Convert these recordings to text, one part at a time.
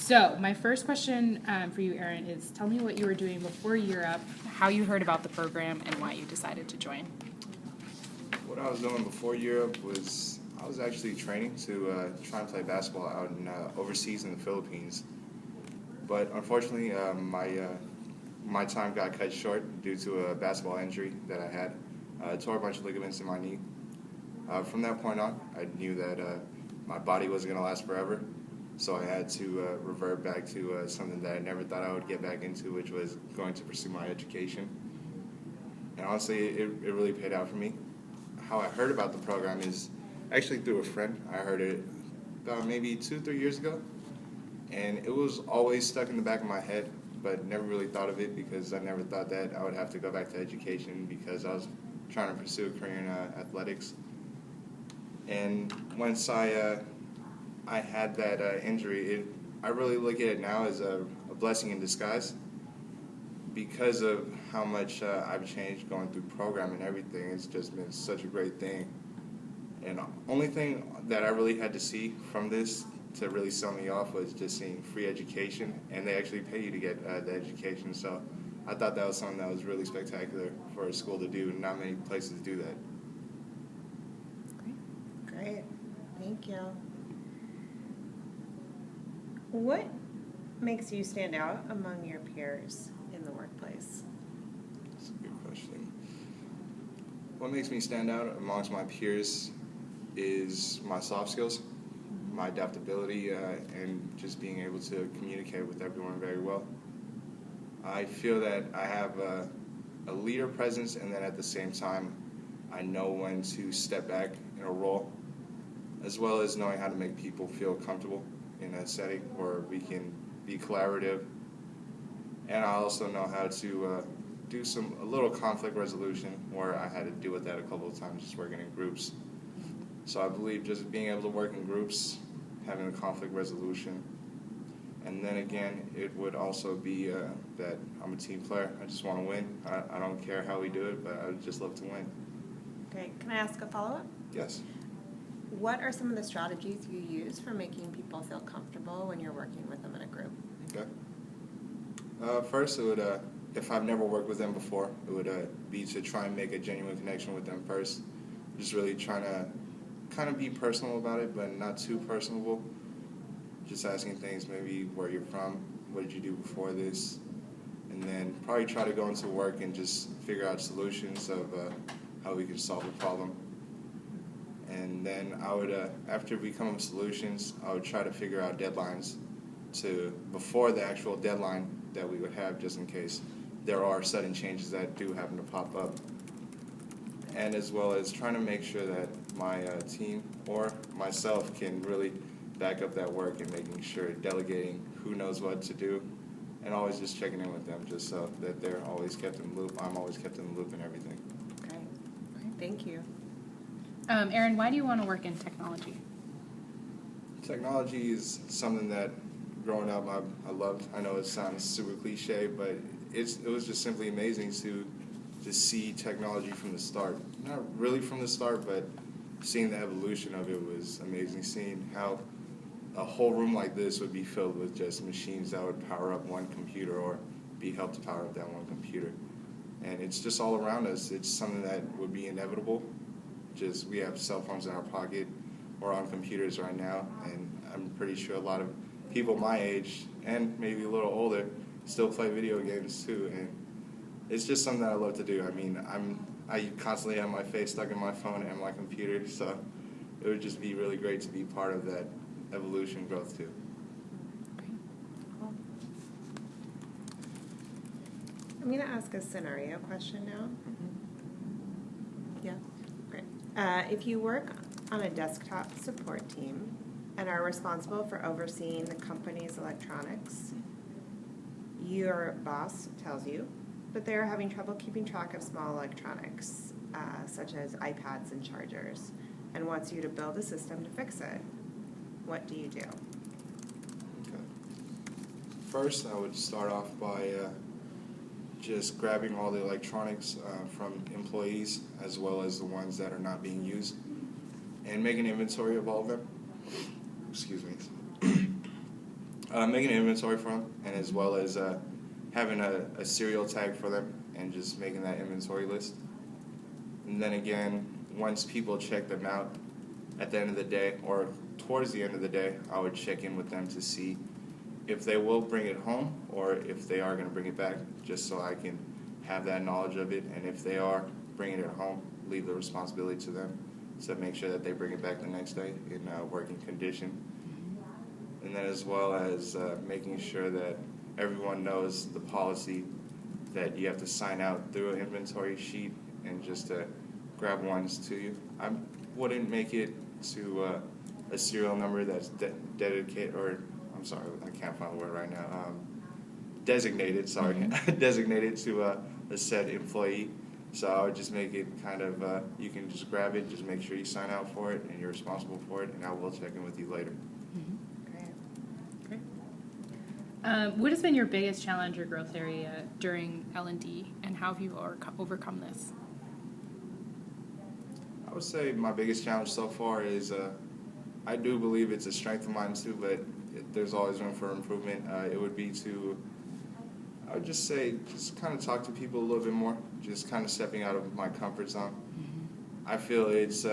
So my first question for you, Aaron, is tell me what you were doing before Europe, how you heard about the program, and why you decided to join. What I was doing before Europe was I was actually training to try and play basketball out in overseas in the Philippines. But unfortunately, my time got cut short due to a basketball injury that I had. I tore a bunch of ligaments in my knee. From that point on, I knew that my body wasn't going to last forever, so I had to revert back to something that I never thought I would get back into, which was going to pursue my education. And honestly, it really paid out for me. How I heard about the program is actually through a friend. I heard it about maybe 2-3 years ago, and it was always stuck in the back of my head, but never really thought of it because I never thought that I would have to go back to education because I was trying to pursue a career in athletics. And once I had that injury, I really look at it now as a blessing in disguise because of how much I've changed going through program and everything. It's just been such a great thing. And the only thing that I really had to see from this to really sell me off was just seeing free education, and they actually pay you to get the education. So I thought that was something that was really spectacular for a school to do, and not many places do that. Great, thank you. What makes you stand out among your peers in the workplace? That's a good question. What makes me stand out amongst my peers is my soft skills, my adaptability, and just being able to communicate with everyone very well. I feel that I have a leader presence, and then at the same time, I know when to step back in a role, as well as knowing how to make people feel comfortable in a setting where we can be collaborative. And I also know how to do a little conflict resolution, where I had to deal with that a couple of times just working in groups. So I believe just being able to work in groups, having a conflict resolution, and then again, it would also be that I'm a team player. I just want to win. I don't care how we do it, but I would just love to win. Okay, can I ask a follow-up? Yes. What are some of the strategies you use for making people feel comfortable when you're working with them in a group? Okay. First, it would, if I've never worked with them before, it would be to try and make a genuine connection with them first. Just really trying to kind of be personal about it, but not too personable. Just asking things, maybe where you're from, what did you do before this, and then probably try to go into work and just figure out solutions of how we can solve the problem. And then I would, after we come up with solutions, I would try to figure out deadlines before the actual deadline that we would have, just in case there are sudden changes that do happen to pop up. And as well as trying to make sure that my team or myself can really back up that work and making sure delegating who knows what to do, and always just checking in with them just so that they're always kept in the loop. I'm always kept in the loop and everything. Okay, thank you. Aaron, why do you want to work in technology? Technology is something that growing up I loved. I know it sounds super cliche, but it was just simply amazing to see technology from the start. Not really from the start, but seeing the evolution of it was amazing. Seeing how a whole room like this would be filled with just machines that would power up one computer or be helped to power up that one computer. And it's just all around us. It's something that would be inevitable. Just we have cell phones in our pocket or on computers right now, and I'm pretty sure a lot of people my age and maybe a little older still play video games too. And it's just something that I love to do. I mean, I constantly have my face stuck in my phone and my computer, so it would just be really great to be part of that evolution growth too. Okay, cool. I'm going to ask a scenario question now. Yeah, great. If you work on a desktop support team and are responsible for overseeing the company's electronics, your boss tells you that they are having trouble keeping track of small electronics, such as iPads and chargers, and wants you to build a system to fix it. What do you do? Okay. First, I would start off by just grabbing all the electronics from employees as well as the ones that are not being used and make an inventory of all of them. Excuse me. Making an inventory for them, and as well as having a serial tag for them and just making that inventory list. And then again, once people check them out at the end of the day or towards the end of the day, I would check in with them to see if they will bring it home or if they are going to bring it back, just so I can have that knowledge of it. And if they are bringing it home, leave the responsibility to them to make sure that they bring it back the next day in working condition. And then as well as making sure that everyone knows the policy that you have to sign out through an inventory sheet and just grab ones to you. I wouldn't make it to a serial number that's dedicated, or I'm sorry, I can't find the word right now. Designated, sorry, designated to a set employee. So I would just make it kind of, you can just grab it, just make sure you sign out for it and you're responsible for it, and I will check in with you later. Great. What has been your biggest challenge or growth area during L&D, and how have you overcome this? I would say my biggest challenge so far is, I do believe it's a strength of mine too, but there's always room for improvement. It would be to, I would just say, just kind of talk to people a little bit more, just kind of stepping out of my comfort zone. I feel it's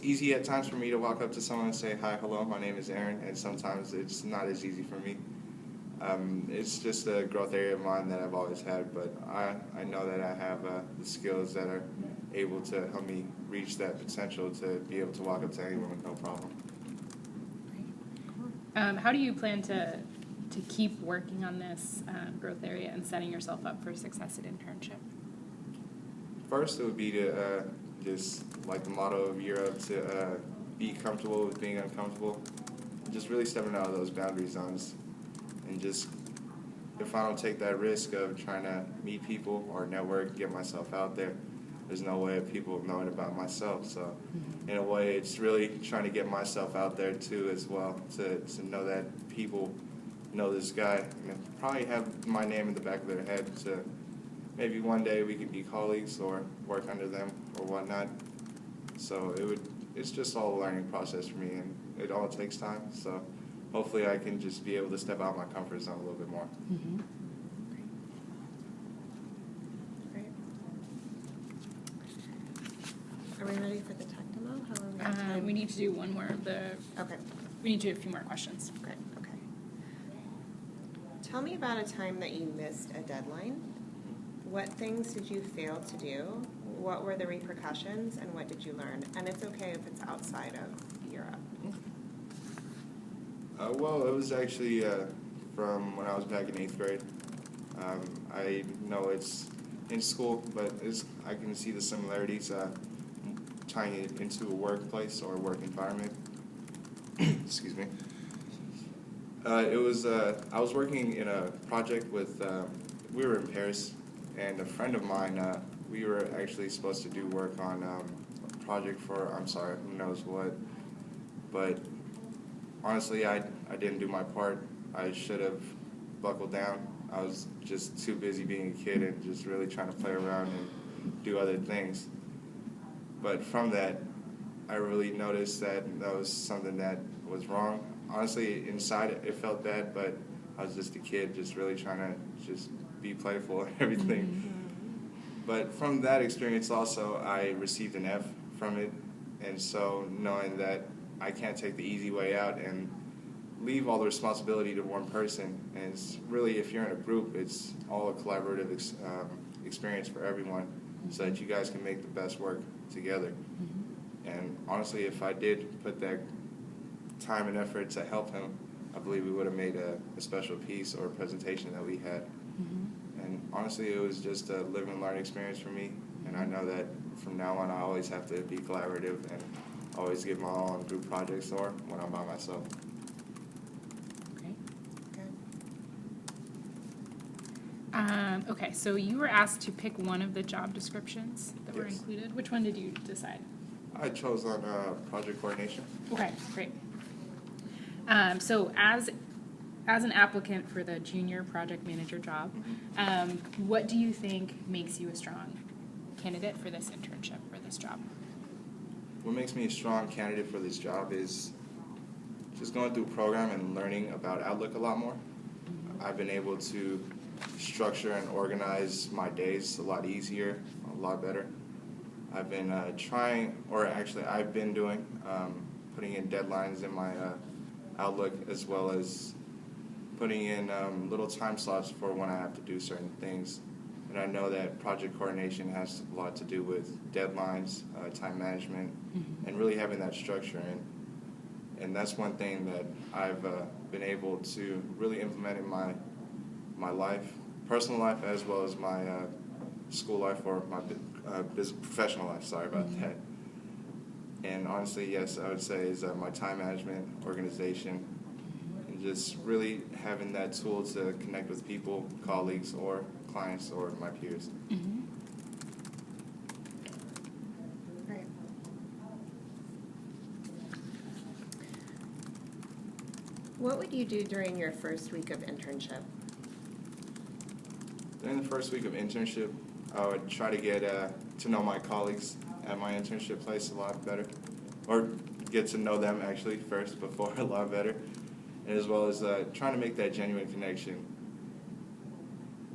easy at times for me to walk up to someone and say, hi, hello, my name is Aaron, and sometimes it's not as easy for me. It's just a growth area of mine that I've always had, but I know that I have the skills that are able to help me reach that potential to be able to walk up to anyone with no problem. How do you plan to keep working on this growth area and setting yourself up for success at internship? First, it would be to just like the motto of Europe, to be comfortable with being uncomfortable. Just really stepping out of those boundary zones. And just, if I don't take that risk of trying to meet people or network, get myself out there, there's no way of people knowing about myself. So in a way, it's really trying to get myself out there too as well, to know that people know this guy and probably have my name in the back of their head, to maybe one day we could be colleagues or work under them or whatnot. So it's just all a learning process for me, and it all takes time. So hopefully I can just be able to step out my comfort zone a little bit more. Great. Are we ready for the tech demo? How long we have time? We need to do one more of the. Okay, We need to do a few more questions. great, okay. Tell me about a time that you missed a deadline. What things did you fail to do? What were the repercussions, and what did you learn? And it's okay if it's outside of Europe. Well, it was actually from when I was back in 8th grade. I know it's in school, but I can see the similarities tying it into a workplace or a work environment. Excuse me. I was working in a project with, we were in Paris, and a friend of mine, we were actually supposed to do work on a project for, I'm sorry, who knows what, but honestly, I didn't do my part. I should have buckled down. I was just too busy being a kid and just really trying to play around and do other things. But from that, I really noticed that was something that was wrong. Honestly, inside it felt bad, but I was just a kid just really trying to just be playful and everything. But from that experience also, I received an F from it. And so knowing that I can't take the easy way out and leave all the responsibility to one person. And it's really, if you're in a group, it's all a collaborative experience for everyone, so that you guys can make the best work together. And honestly, if I did put that time and effort to help him, I believe we would have made a special piece or a presentation that we had. And honestly, it was just a live and learn experience for me. And I know that from now on, I always have to be collaborative and always give my all on group projects or when I'm by myself. Great. Good. Okay, so you were asked to pick one of the job descriptions that were Yes. included. Which one did you decide? I chose on project coordination. Okay, great. So as an applicant for the junior project manager job, what do you think makes you a strong candidate for this internship, for this job? What makes me a strong candidate for this job is just going through program and learning about Outlook a lot more. I've been able to structure and organize my days a lot easier, a lot better. I've been I've been doing, putting in deadlines in my Outlook, as well as putting in little time slots for when I have to do certain things. And I know that project coordination has a lot to do with deadlines, time management, and really having that structure in. And that's one thing that I've been able to really implement in my life, personal life, as well as my school life or my professional life. Sorry about that. And honestly, yes, I would say is my time management, organization, and just really having that tool to connect with people, colleagues, or clients, or my peers. Great. What would you do during your first week of internship? During the first week of internship, I would try to get to know my colleagues at my internship place a lot better, or get to know them actually first before a lot better, and as well as trying to make that genuine connection.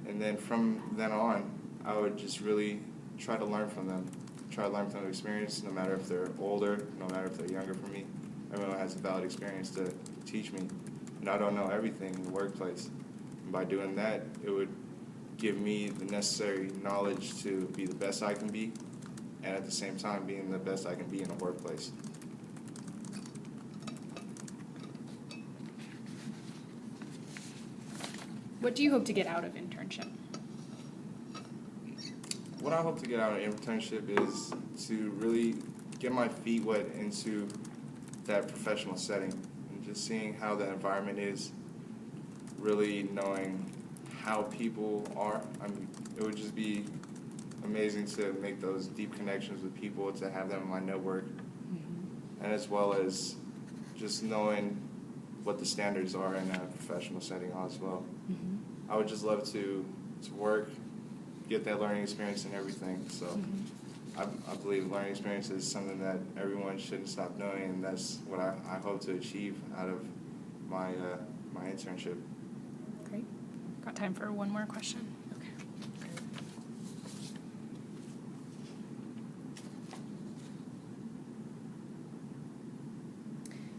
And then from then on, I would just really try to learn from them, try to learn from their experience, no matter if they're older, no matter if they're younger from me. Everyone has a valid experience to teach me, and I don't know everything in the workplace. And by doing that, it would give me the necessary knowledge to be the best I can be, and at the same time being the best I can be in the workplace. What do you hope to get out of internship? What I hope to get out of internship is to really get my feet wet into that professional setting, and just seeing how the environment is, really knowing how people are. I mean, it would just be amazing to make those deep connections with people, to have them in my network, and as well as just knowing what the standards are in a professional setting as well. I would just love to work, get that learning experience and everything. So I believe learning experience is something that everyone shouldn't stop doing, and that's what I hope to achieve out of my internship. Great. Got time for one more question. Okay.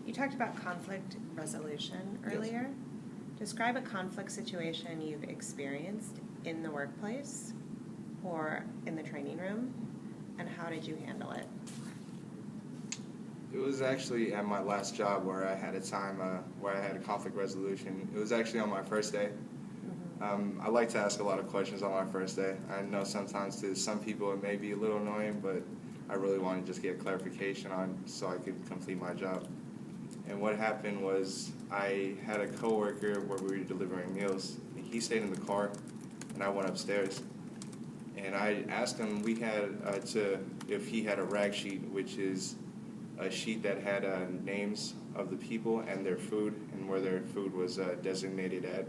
You talked about conflict resolution earlier. Yes. Describe a conflict situation you've experienced in the workplace or in the training room, and how did you handle it? It was actually at my last job where I had a time where I had a conflict resolution. It was actually on my first day. I like to ask a lot of questions on my first day. I know sometimes to some people it may be a little annoying, but I really want to just get clarification on so I could complete my job. And what happened was I had a coworker where we were delivering meals. He stayed in the car, and I went upstairs. And I asked him if he had a rag sheet, which is a sheet that had names of the people and their food and where their food was designated at.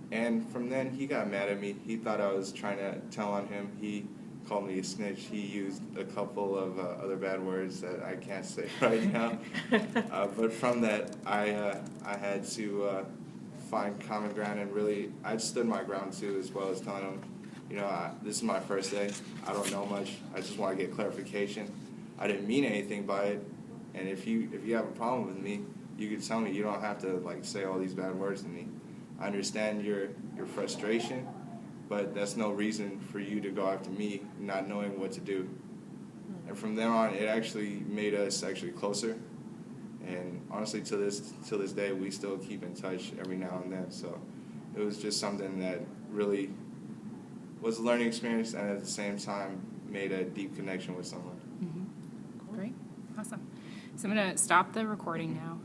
And from then, he got mad at me. He thought I was trying to tell on him. He called me a snitch. He used a couple of other bad words that I can't say right now. But from that, I had to find common ground, and really, I stood my ground too, as well as telling him, this is my first day. I don't know much. I just want to get clarification. I didn't mean anything by it, and if you have a problem with me, you could tell me. You don't have to say all these bad words to me. I understand your frustration, but that's no reason for you to go after me not knowing what to do. And from then on, it actually made us actually closer. And honestly, to this day, we still keep in touch every now and then. So it was just something that really was a learning experience, and at the same time made a deep connection with someone. Great. Awesome. So I'm going to stop the recording now.